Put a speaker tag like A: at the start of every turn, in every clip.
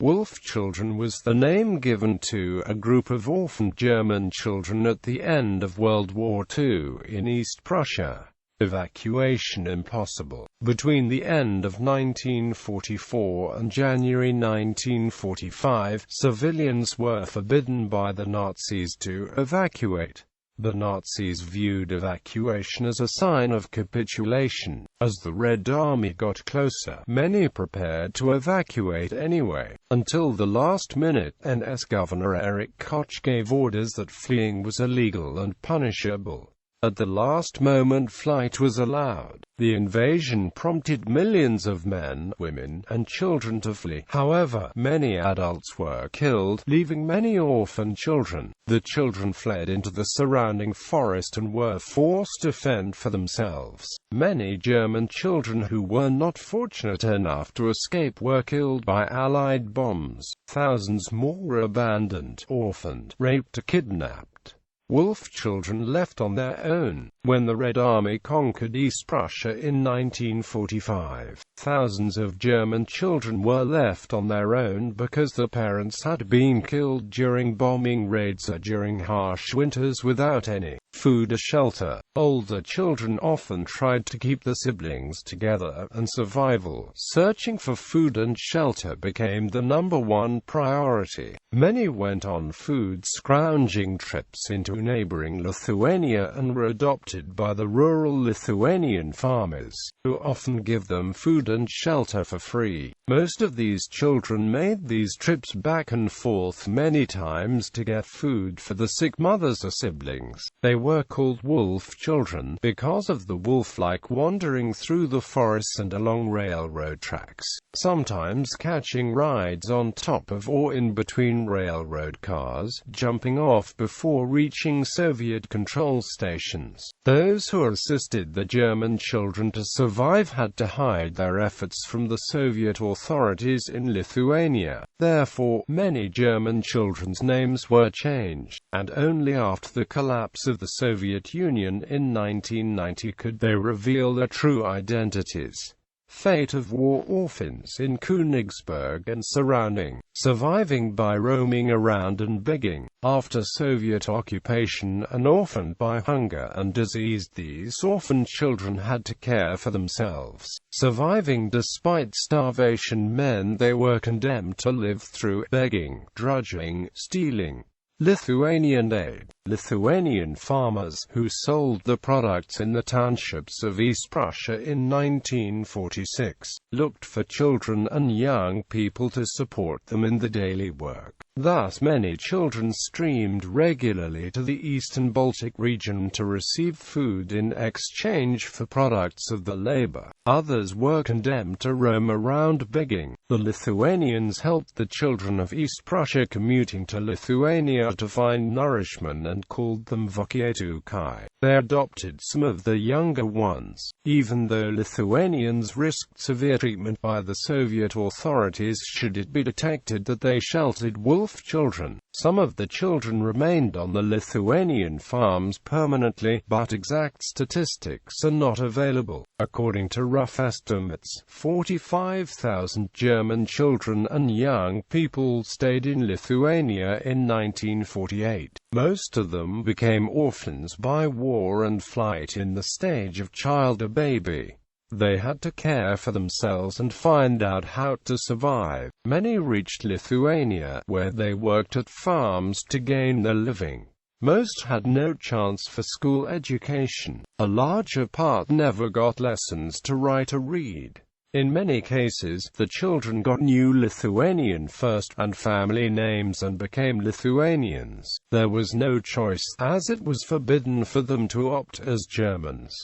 A: Wolf children was the name given to a group of orphaned German children at the end of World War II in East Prussia. Evacuation impossible. Between the end of 1944 and January 1945, civilians were forbidden by the Nazis to evacuate. The Nazis viewed evacuation as a sign of capitulation. As the Red Army got closer, many prepared to evacuate anyway. Until the last minute, NS Governor Erich Koch gave orders that fleeing was illegal and punishable. At the last moment, flight was allowed. The invasion prompted millions of men, women, and children to flee. However, many adults were killed, leaving many orphan children. The children fled into the surrounding forest and were forced to fend for themselves. Many German children who were not fortunate enough to escape were killed by Allied bombs. Thousands more were abandoned, orphaned, raped or kidnapped. Wolf children left on their own. When the Red Army conquered East Prussia in 1945, thousands of German children were left on their own because their parents had been killed during bombing raids or during harsh winters without any food or shelter. Older children often tried to keep the siblings together, and survival, searching for food and shelter, became the #1 priority. Many went on food-scrounging trips into neighboring Lithuania and were adopted by the rural Lithuanian farmers, who often give them food and shelter for free. Most of these children made these trips back and forth many times to get food for the sick mothers or siblings. They were called wolf children because of the wolf-like wandering through the forests and along railroad tracks, sometimes catching rides on top of or in between railroad cars, jumping off before reaching Soviet control stations. Those who assisted the German children to survive had to hide their efforts from the Soviet authorities in Lithuania. Therefore, many German children's names were changed, and only after the collapse of the Soviet Union in 1990 could they reveal their true identities. Fate of war orphans in Königsberg and surrounding, surviving by roaming around and begging. After Soviet occupation and orphaned by hunger and disease, these orphan children had to care for themselves. Surviving despite starvation meant they were condemned to live through begging, drudging, stealing. Lithuanian aid. Lithuanian farmers, who sold the products in the townships of East Prussia in 1946, looked for children and young people to support them in the daily work. Thus many children streamed regularly to the Eastern Baltic region to receive food in exchange for products of the labor. Others were condemned to roam around begging. The Lithuanians helped the children of East Prussia commuting to Lithuania to find nourishment and called them vokietukai. They adopted some of the younger ones. Even though Lithuanians risked severe treatment by the Soviet authorities should it be detected that they sheltered wolf children, some of the children remained on the Lithuanian farms permanently, but exact statistics are not available. According to rough estimates, 45,000 German children and young people stayed in Lithuania in 1948. Most of them became orphans by war and flight in the stage of child or baby. They had to care for themselves and find out how to survive. Many reached Lithuania, where they worked at farms to gain their living. Most had no chance for school education. A larger part never got lessons to write or read. In many cases, the children got new Lithuanian first and family names and became Lithuanians. There was no choice, as it was forbidden for them to opt as Germans.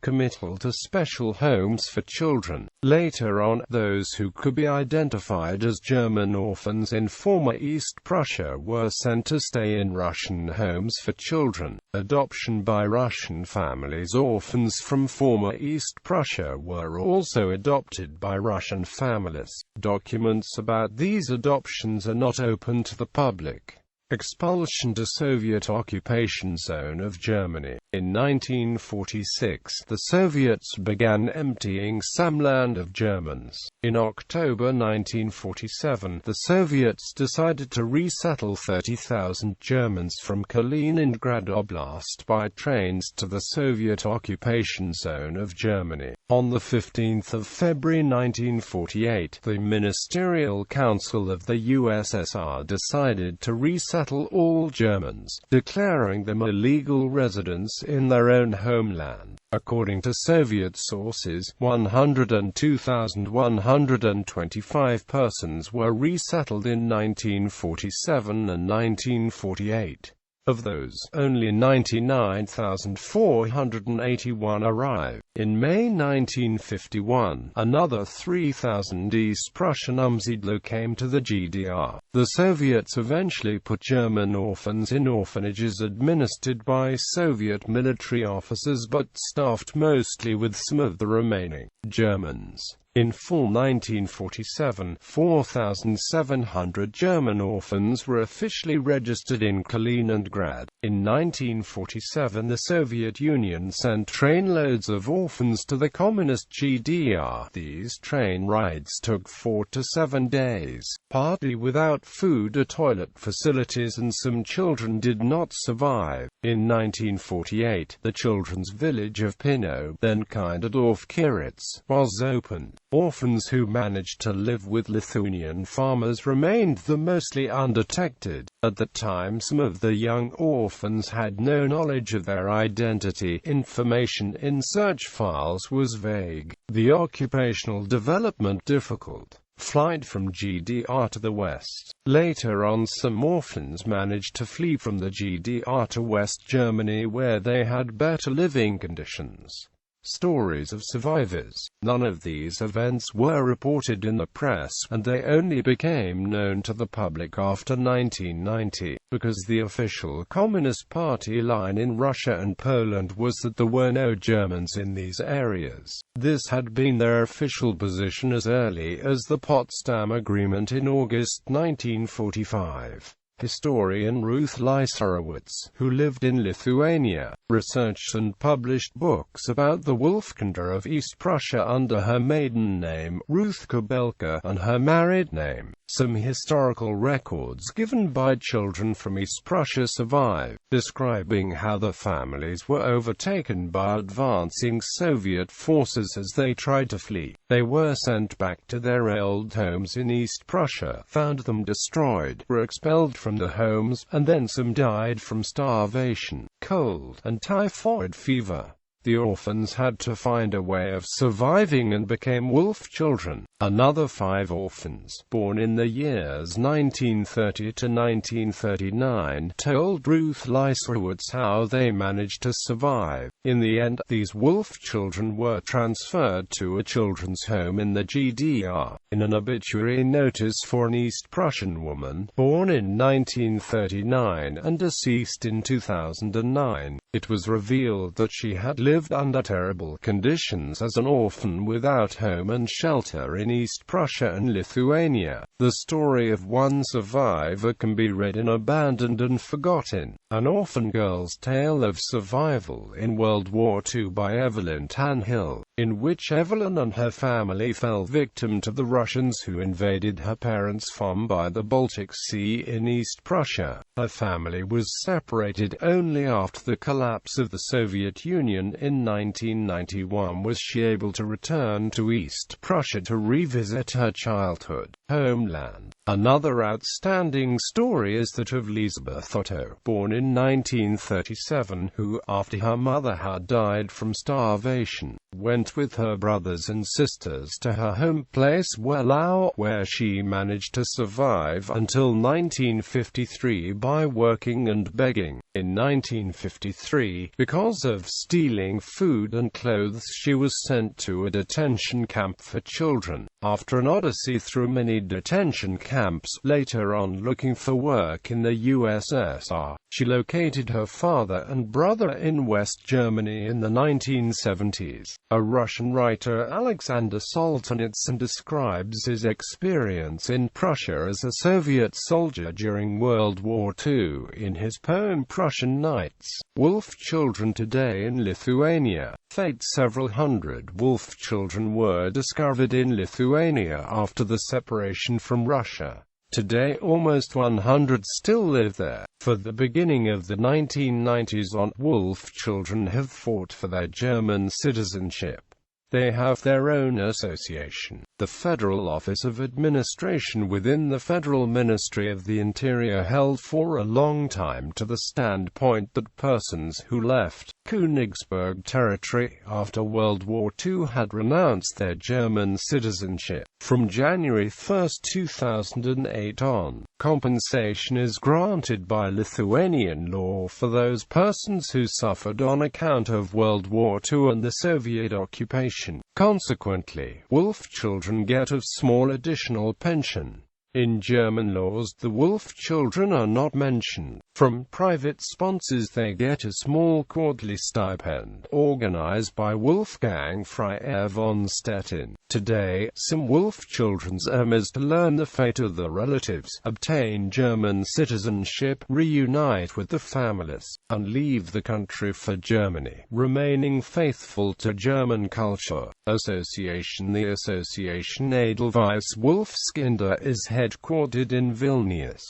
A: Committal to special homes for children. Later on, those who could be identified as German orphans in former East Prussia were sent to stay in Russian homes for children. Adoption by Russian families. Orphans from former East Prussia were also adopted by Russian families. Documents about these adoptions are not open to the public. Expulsion to Soviet occupation zone of Germany. In 1946, the Soviets began emptying some land of Germans. In October 1947, the Soviets decided to resettle 30,000 Germans from Kaliningrad Oblast by trains to the Soviet occupation zone of Germany. On 15 February 1948, the Ministerial Council of the USSR decided to resettle all Germans, declaring them illegal residents in their own homeland. According to Soviet sources, 102,125 persons were resettled in 1947 and 1948. Of those, only 99,481 arrived. In May 1951, another 3,000 East Prussian umsiedler came to the GDR. The Soviets eventually put German orphans in orphanages administered by Soviet military officers but staffed mostly with some of the remaining Germans. In fall 1947, 4,700 German orphans were officially registered in Kaliningrad. In 1947, the Soviet Union sent trainloads of orphans to the communist GDR. These train rides took 4 to 7 days, partly without food or toilet facilities, and some children did not survive. In 1948, the children's village of Pino, then Kinderdorf Kiritz, was opened. Orphans who managed to live with Lithuanian farmers remained the mostly undetected. At the time, some of the young orphans had no knowledge of their identity. Information in search files was vague. The occupational development difficult. Flight from GDR to the west. Later on, some orphans managed to flee from the GDR to West Germany, where they had better living conditions. Stories of survivors. None of these events were reported in the press, and they only became known to the public after 1990, because the official Communist Party line in Russia and Poland was that there were no Germans in these areas. This had been their official position as early as the Potsdam Agreement in August 1945. Historian Ruth Lysarowicz, who lived in Lithuania, researched and published books about the Wolfkinder of East Prussia under her maiden name, Ruth Kubelka, and her married name. Some historical records given by children from East Prussia survive, describing how the families were overtaken by advancing Soviet forces as they tried to flee. They were sent back to their old homes in East Prussia, found them destroyed, were expelled from the homes, and then some died from starvation, cold, and typhoid fever. The orphans had to find a way of surviving and became wolf children. Another 5 orphans, born in the years 1930 to 1939, told Ruth Lysarowicz how they managed to survive. In the end, these wolf children were transferred to a children's home in the GDR. In an obituary notice for an East Prussian woman, born in 1939 and deceased in 2009, it was revealed that she had lived under terrible conditions as an orphan without home and shelter in East Prussia and Lithuania. The story of one survivor can be read in Abandoned and Forgotten, An Orphan Girl's Tale of Survival in World War II by Evelyn Tanhill, in which Evelyn and her family fell victim to the Russians who invaded her parents' farm by the Baltic Sea in East Prussia. Her family was separated only after the collapse of the Soviet Union in 1991 was she able to return to East Prussia to revisit her childhood homeland. Another outstanding story is that of Lisbeth Otto, born in 1937, who, after her mother had died from starvation, went with her brothers and sisters to her home place Wehlau, where she managed to survive until 1953 by working and begging. In 1953, because of stealing food and clothes, she was sent to a detention camp for children. After an odyssey through many detention camps, later on looking for work in the USSR, she located her father and brother in West Germany in the 1970s. A Russian writer, Alexander Solzhenitsyn, describes his experience in Prussia as a Soviet soldier during World War II in his poem Prussian Nights. Wolf children today in Lithuania. Fate. Several hundred wolf children were discovered in Lithuania after the separation from Russia. Today almost 100 still live there. For the beginning of the 1990s on, wolf children have fought for their German citizenship. They have their own association, the Federal Office of Administration within the Federal Ministry of the Interior, held for a long time to the standpoint that persons who left Königsberg territory after World War II had renounced their German citizenship. From January 1, 2008 on, compensation is granted by Lithuanian law for those persons who suffered on account of World War II and the Soviet occupation. Consequently, wolf children get a small additional pension. In German laws, the wolf children are not mentioned. From private sponsors they get a small quarterly stipend, organized by Wolfgang Freiherr von Stettin. Today, some wolf children's aim is to learn the fate of their relatives, obtain German citizenship, reunite with the families, and leave the country for Germany, remaining faithful to German culture. Association. The association Edelweiss Wolfskinder is headquartered in Vilnius.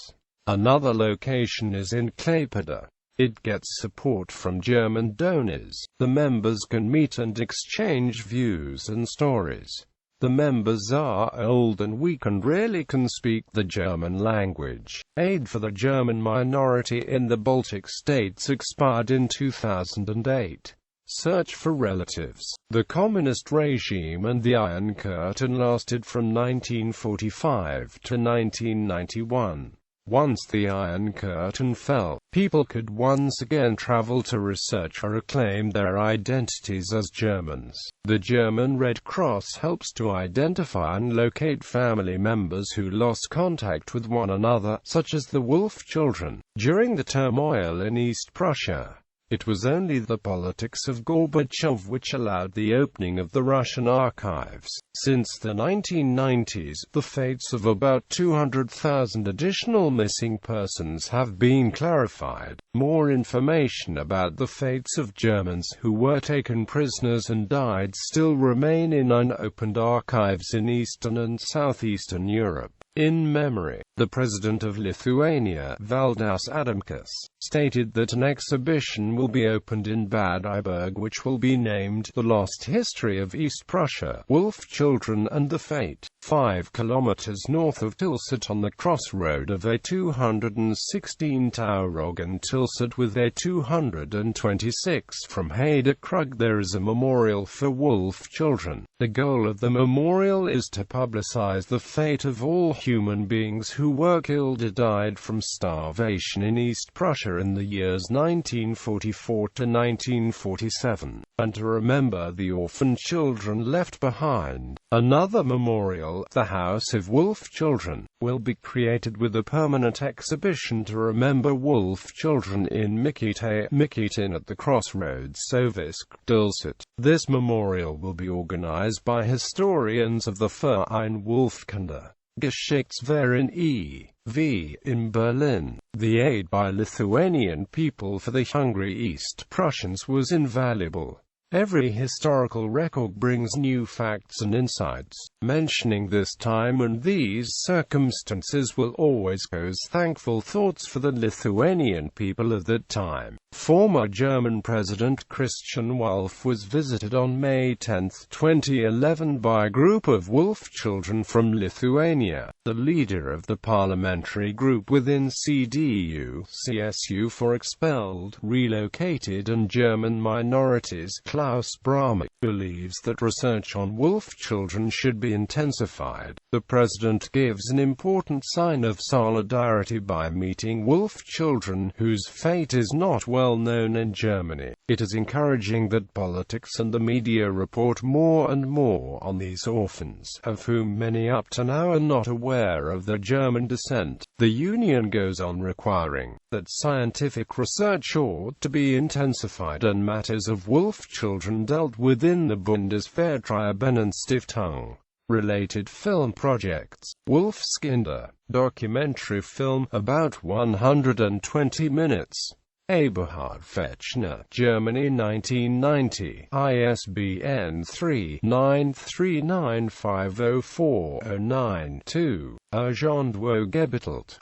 A: Another location is in Klaipėda. It gets support from German donors. The members can meet and exchange views and stories. The members are old and weak and rarely can speak the German language. Aid for the German minority in the Baltic states expired in 2008. Search for relatives. The communist regime and the Iron Curtain lasted from 1945 to 1991. Once the Iron Curtain fell, people could once again travel to research or reclaim their identities as Germans. The German Red Cross helps to identify and locate family members who lost contact with one another, such as the wolf children. During the turmoil in East Prussia, it was only the politics of Gorbachev which allowed the opening of the Russian archives. Since the 1990s, the fates of about 200,000 additional missing persons have been clarified. More information about the fates of Germans who were taken prisoners and died still remain in unopened archives in Eastern and Southeastern Europe. In memory, the president of Lithuania, Valdas Adamkus, stated that an exhibition will be opened in Bad Iburg which will be named The Lost History of East Prussia, Wolf Children and the Fate. 5 kilometers north of Tilsit on the crossroad of A216 Taurog and Tilsit with A226 from Hadekrug there is a memorial for wolf children. The goal of the memorial is to publicize the fate of all human beings who were killed or died from starvation in East Prussia in the years 1944 to 1947, and to remember the orphan children left behind. Another memorial, the House of Wolf Children, will be created with a permanent exhibition to remember wolf children in Mikitin at the crossroads Sovisk, Tilsit. This memorial will be organized by historians of the Verein Wolfkinder. Geschichtsverein e.V. in Berlin. The aid by Lithuanian people for the hungry East Prussians was invaluable. Every historical record brings new facts and insights. Mentioning this time and these circumstances will always cause thankful thoughts for the Lithuanian people of that time. Former German President Christian Wulff was visited on May 10, 2011 by a group of wolf children from Lithuania. The leader of the parliamentary group within CDU-CSU for expelled, relocated and German minorities, Klaus Brahmi, believes that research on wolf children should be intensified. The president gives an important sign of solidarity by meeting wolf children whose fate is not well well known in Germany. It is encouraging that politics and the media report more and more on these orphans, of whom many up to now are not aware of their German descent. The Union goes on requiring that scientific research ought to be intensified and matters of wolf children dealt with in the Bundesvertreibungsstiftung. Related film projects: Wolfskinder, documentary film, about 120 minutes. Eberhard Fechner, Germany 1990, ISBN 3-939504-092. Ergendwogebetelt,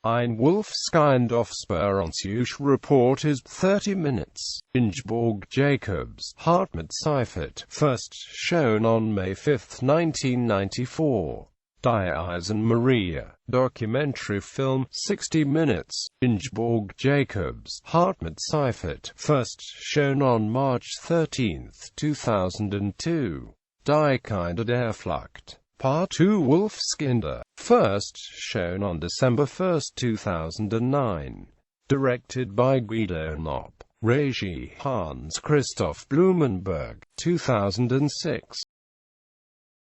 A: Ein Wolfskind-Offspörungssuche report is 30 minutes. Ingeborg Jacobs, Hartmut Seifert, first shown on May 5, 1994. Die Eisen Maria, documentary film, 60 minutes. Ingeborg Jacobs, Hartmut Seifert, first shown on March 13, 2002. Die Kinder der Flucht, Part 2 Wolfskinder, first shown on December 1, 2009. Directed by Guido Knopp. Regie Hans Christoph Blumenberg, 2006.